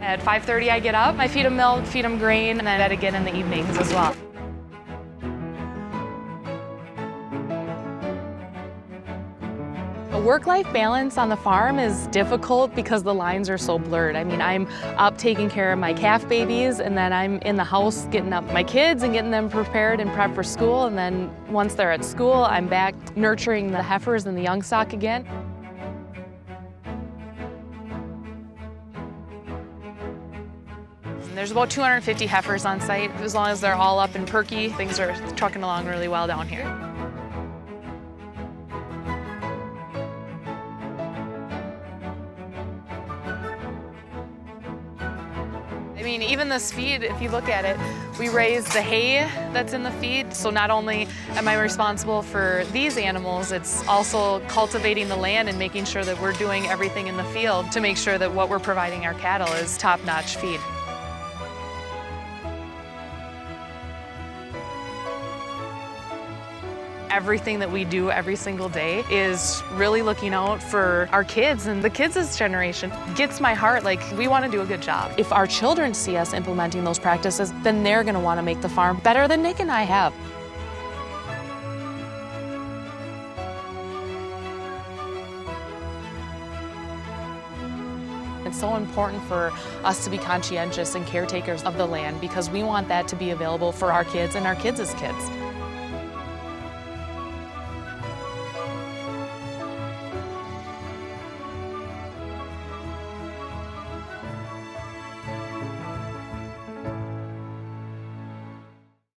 At 5:30 I get up, I feed them milk, feed them grain, and then bed again in the evenings as well. A work-life balance on the farm is difficult because the lines are so blurred. I mean, I'm up taking care of my calf babies, and then I'm in the house getting up my kids and getting them prepared and prepped for school, and then once they're at school, I'm back nurturing the heifers and the young stock again. There's about 250 heifers on site. As long as they're all up and perky, things are trucking along really well down here. I mean, even this feed, if you look at it, we raise the hay that's in the feed. So not only am I responsible for these animals, it's also cultivating the land and making sure that we're doing everything in the field to make sure that what we're providing our cattle is top-notch feed. Everything that we do every single day is really looking out for our kids and the kids' generation. It gets my heart, like, we want to do a good job. If our children see us implementing those practices, then they're going to want to make the farm better than Nick and I have. It's so important for us to be conscientious and caretakers of the land because we want that to be available for our kids and our kids' kids.